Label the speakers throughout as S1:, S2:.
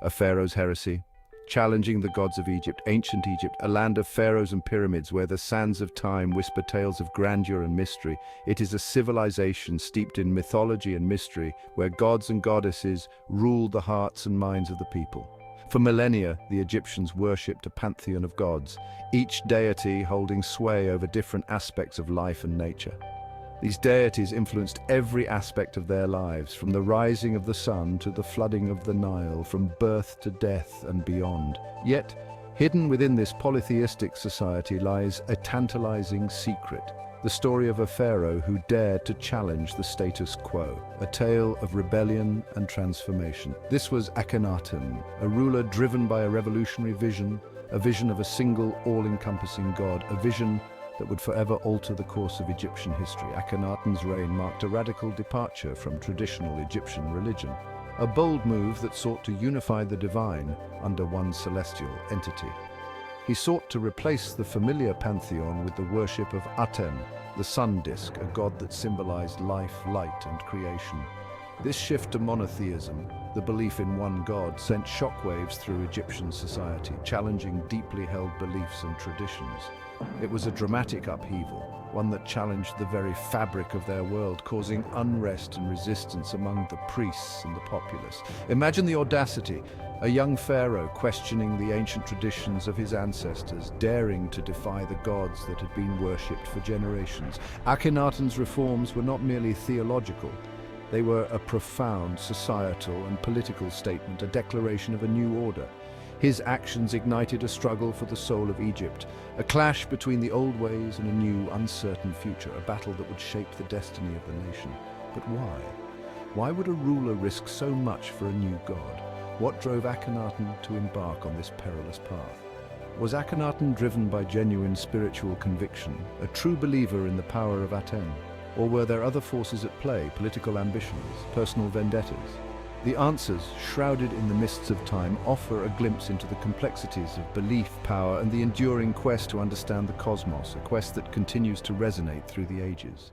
S1: a Pharaoh's heresy, challenging the gods of Egypt, ancient Egypt, a land of pharaohs and pyramids where the sands of time whisper tales of grandeur and mystery. It is a civilization steeped in mythology and mystery, where gods and goddesses ruled the hearts and minds of the people. For millennia, the Egyptians worshipped a pantheon of gods, each deity holding sway over different aspects of life and nature. These deities influenced every aspect of their lives, from the rising of the sun to the flooding of the Nile, from birth to death and beyond. Yet, hidden within this polytheistic society lies a tantalizing secret, the story of a pharaoh who dared to challenge the status quo, a tale of rebellion and transformation. This was Akhenaten, a ruler driven by a revolutionary vision, a vision of a single, all-encompassing god, a vision that would forever alter the course of Egyptian history. Akhenaten's reign marked a radical departure from traditional Egyptian religion, a bold move that sought to unify the divine under one celestial entity. He sought to replace the familiar pantheon with the worship of Aten, the sun disk, a god that symbolized life, light, and creation. This shift to monotheism, the belief in one god, sent shockwaves through Egyptian society, challenging deeply held beliefs and traditions. It was a dramatic upheaval, one that challenged the very fabric of their world, causing unrest and resistance among the priests and the populace. Imagine the audacity, a young pharaoh questioning the ancient traditions of his ancestors, daring to defy the gods that had been worshipped for generations. Akhenaten's reforms were not merely theological. They were a profound societal and political statement, a declaration of a new order. His actions ignited a struggle for the soul of Egypt, a clash between the old ways and a new, uncertain future, a battle that would shape the destiny of the nation. But why? Why would a ruler risk so much for a new god? What drove Akhenaten to embark on this perilous path? Was Akhenaten driven by genuine spiritual conviction, a true believer in the power of Aten? Or were there other forces at play, political ambitions, personal vendettas? The answers, shrouded in the mists of time, offer a glimpse into the complexities of belief, power, and the enduring quest to understand the cosmos, a quest that continues to resonate through the ages.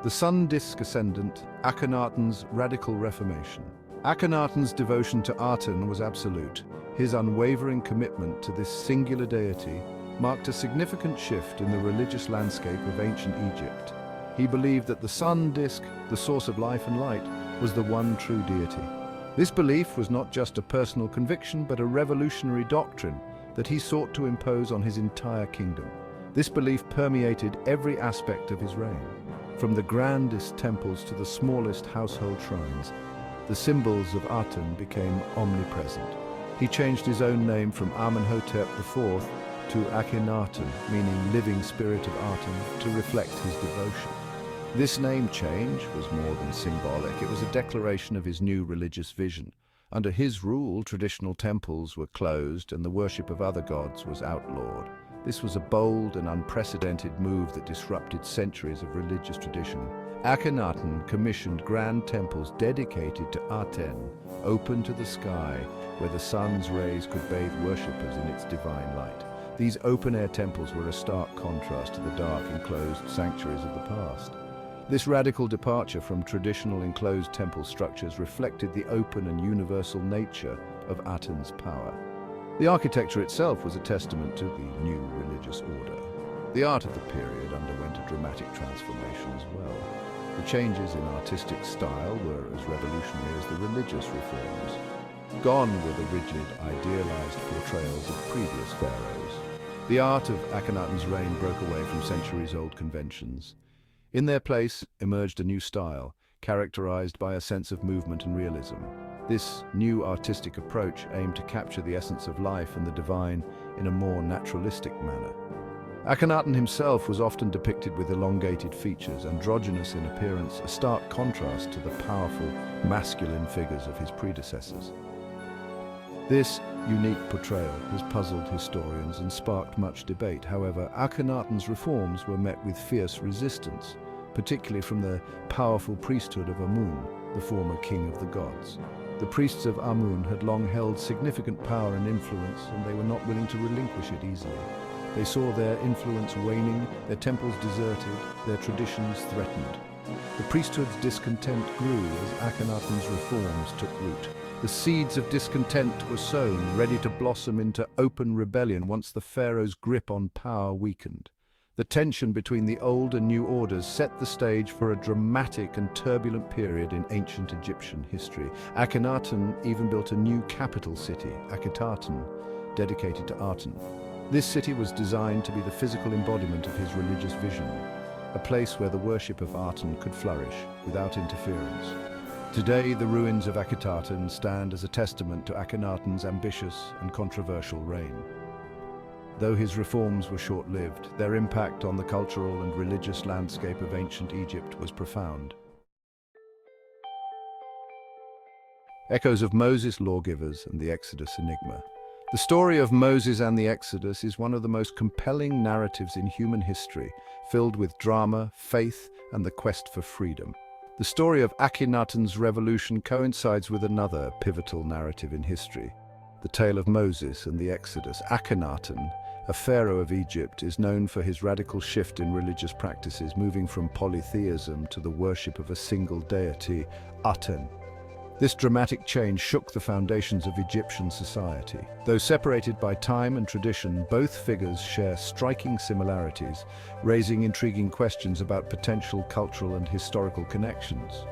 S1: The sun disk ascendant, Akhenaten's radical reformation. Akhenaten's devotion to Aten was absolute. His unwavering commitment to this singular deity marked a significant shift in the religious landscape of ancient Egypt. He believed that the sun disk, the source of life and light, was the one true deity. This belief was not just a personal conviction, but a revolutionary doctrine that he sought to impose on his entire kingdom. This belief permeated every aspect of his reign. From the grandest temples to the smallest household shrines, the symbols of Aten became omnipresent. He changed his own name from Amenhotep IV to Akhenaten, meaning living spirit of Aten, to reflect his devotion. This name change was more than symbolic. It was a declaration of his new religious vision. Under his rule, traditional temples were closed and the worship of other gods was outlawed. This was a bold and unprecedented move that disrupted centuries of religious tradition. Akhenaten commissioned grand temples dedicated to Aten, open to the sky, where the sun's rays could bathe worshippers in its divine light. These open-air temples were a stark contrast to the dark, enclosed sanctuaries of the past. This radical departure from traditional enclosed temple structures reflected the open and universal nature of Aten's power. The architecture itself was a testament to the new religious order. The art of the period underwent a dramatic transformation as well. The changes in artistic style were as revolutionary as the religious reforms. Gone were the rigid, idealized portrayals of previous pharaohs. The art of Akhenaten's reign broke away from centuries-old conventions. In their place emerged a new style, characterized by a sense of movement and realism. This new artistic approach aimed to capture the essence of life and the divine in a more naturalistic manner. Akhenaten himself was often depicted with elongated features, androgynous in appearance, a stark contrast to the powerful, masculine figures of his predecessors. This unique portrayal has puzzled historians and sparked much debate. However, Akhenaten's reforms were met with fierce resistance, particularly from the powerful priesthood of Amun, the former king of the gods. The priests of Amun had long held significant power and influence, and they were not willing to relinquish it easily. They saw their influence waning, their temples deserted, their traditions threatened. The priesthood's discontent grew as Akhenaten's reforms took root. The seeds of discontent were sown, ready to blossom into open rebellion once the pharaoh's grip on power weakened. The tension between the old and new orders set the stage for a dramatic and turbulent period in ancient Egyptian history. Akhenaten even built a new capital city, Akhetaten, dedicated to Aten. This city was designed to be the physical embodiment of his religious vision, a place where the worship of Aten could flourish without interference. Today, the ruins of Akhetaten stand as a testament to Akhenaten's ambitious and controversial reign. Though his reforms were short-lived, their impact on the cultural and religious landscape of ancient Egypt was profound. Echoes of Moses' lawgivers and the Exodus enigma. The story of Moses and the Exodus is one of the most compelling narratives in human history, filled with drama, faith, and the quest for freedom. The story of Akhenaten's revolution coincides with another pivotal narrative in history, the tale of Moses and the Exodus. Akhenaten, a pharaoh of Egypt, is known for his radical shift in religious practices, moving from polytheism to the worship of a single deity, Aten. This dramatic change shook the foundations of Egyptian society. Though separated by time and tradition, both figures share striking similarities, raising intriguing questions about potential cultural and historical connections.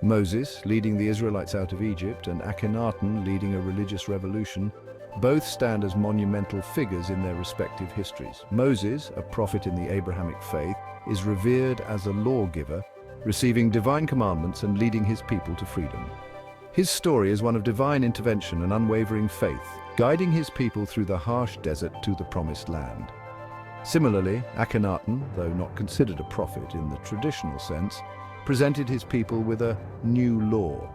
S1: Moses, leading the Israelites out of Egypt, and Akhenaten, leading a religious revolution, both stand as monumental figures in their respective histories. Moses, a prophet in the Abrahamic faith, is revered as a lawgiver, receiving divine commandments and leading his people to freedom. His story is one of divine intervention and unwavering faith, guiding his people through the harsh desert to the promised land. Similarly, Akhenaten, though not considered a prophet in the traditional sense, presented his people with a new law,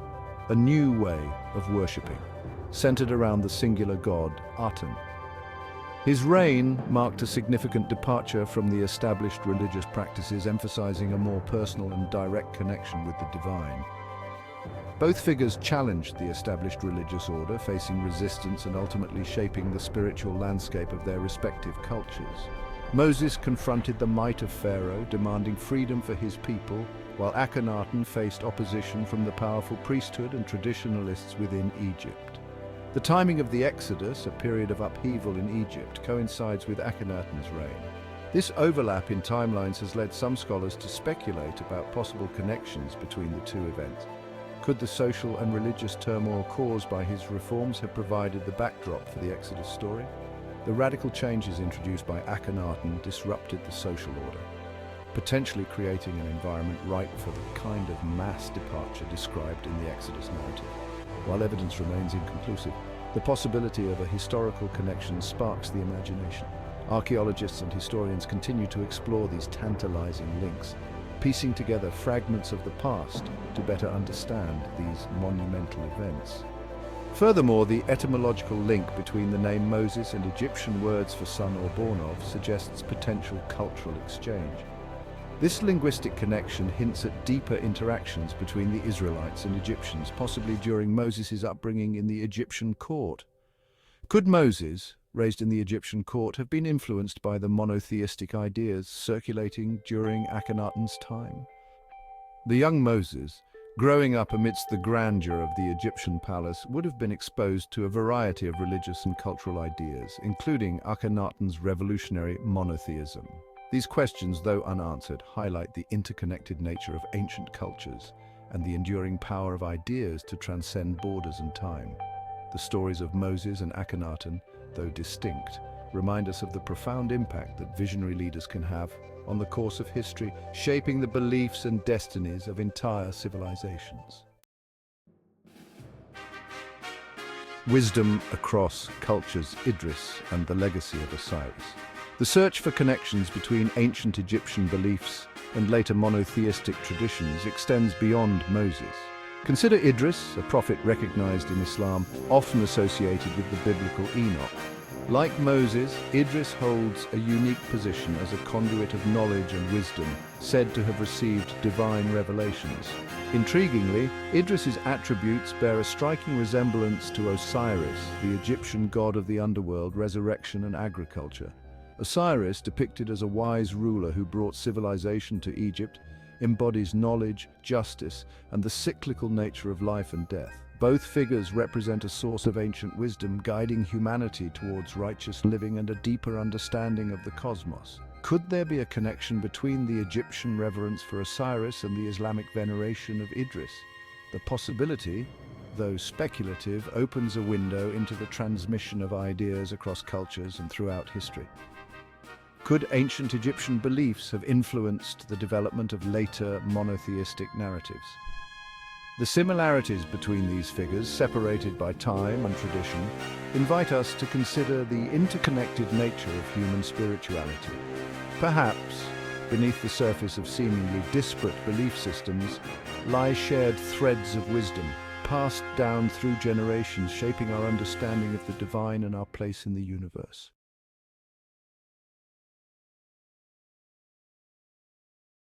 S1: a new way of worshipping, centered around the singular god, Aten. His reign marked a significant departure from the established religious practices, emphasizing a more personal and direct connection with the divine. Both figures challenged the established religious order, facing resistance and ultimately shaping the spiritual landscape of their respective cultures. Moses confronted the might of Pharaoh, demanding freedom for his people, while Akhenaten faced opposition from the powerful priesthood and traditionalists within Egypt. The timing of the Exodus, a period of upheaval in Egypt, coincides with Akhenaten's reign. This overlap in timelines has led some scholars to speculate about possible connections between the two events. Could the social and religious turmoil caused by his reforms have provided the backdrop for the Exodus story? The radical changes introduced by Akhenaten disrupted the social order, potentially creating an environment ripe for the kind of mass departure described in the Exodus narrative. While evidence remains inconclusive, the possibility of a historical connection sparks the imagination. Archaeologists and historians continue to explore these tantalizing links, piecing together fragments of the past to better understand these monumental events. Furthermore, the etymological link between the name Moses and Egyptian words for son or born of suggests potential cultural exchange. This linguistic connection hints at deeper interactions between the Israelites and Egyptians, possibly during Moses' upbringing in the Egyptian court. Could Moses, raised in the Egyptian court, have been influenced by the monotheistic ideas circulating during Akhenaten's time? The young Moses, growing up amidst the grandeur of the Egyptian palace, would have been exposed to a variety of religious and cultural ideas, including Akhenaten's revolutionary monotheism. These questions, though unanswered, highlight the interconnected nature of ancient cultures and the enduring power of ideas to transcend borders and time. The stories of Moses and Akhenaten, though distinct, remind us of the profound impact that visionary leaders can have on the course of history, shaping the beliefs and destinies of entire civilizations. Wisdom across cultures, Idris and the legacy of Osiris. The search for connections between ancient Egyptian beliefs and later monotheistic traditions extends beyond Moses. Consider Idris, a prophet recognized in Islam, often associated with the biblical Enoch. Like Moses, Idris holds a unique position as a conduit of knowledge and wisdom, said to have received divine revelations. Intriguingly, Idris's attributes bear a striking resemblance to Osiris, the Egyptian god of the underworld, resurrection and agriculture. Osiris, depicted as a wise ruler who brought civilization to Egypt, embodies knowledge, justice, and the cyclical nature of life and death. Both figures represent a source of ancient wisdom guiding humanity towards righteous living and a deeper understanding of the cosmos. Could there be a connection between the Egyptian reverence for Osiris and the Islamic veneration of Idris? The possibility, though speculative, opens a window into the transmission of ideas across cultures and throughout history. Could ancient Egyptian beliefs have influenced the development of later monotheistic narratives? The similarities between these figures, separated by time and tradition, invite us to consider the interconnected nature of human spirituality. Perhaps, beneath the surface of seemingly disparate belief systems, lie shared threads of wisdom, passed down through generations, shaping our understanding of the divine and our place in the universe.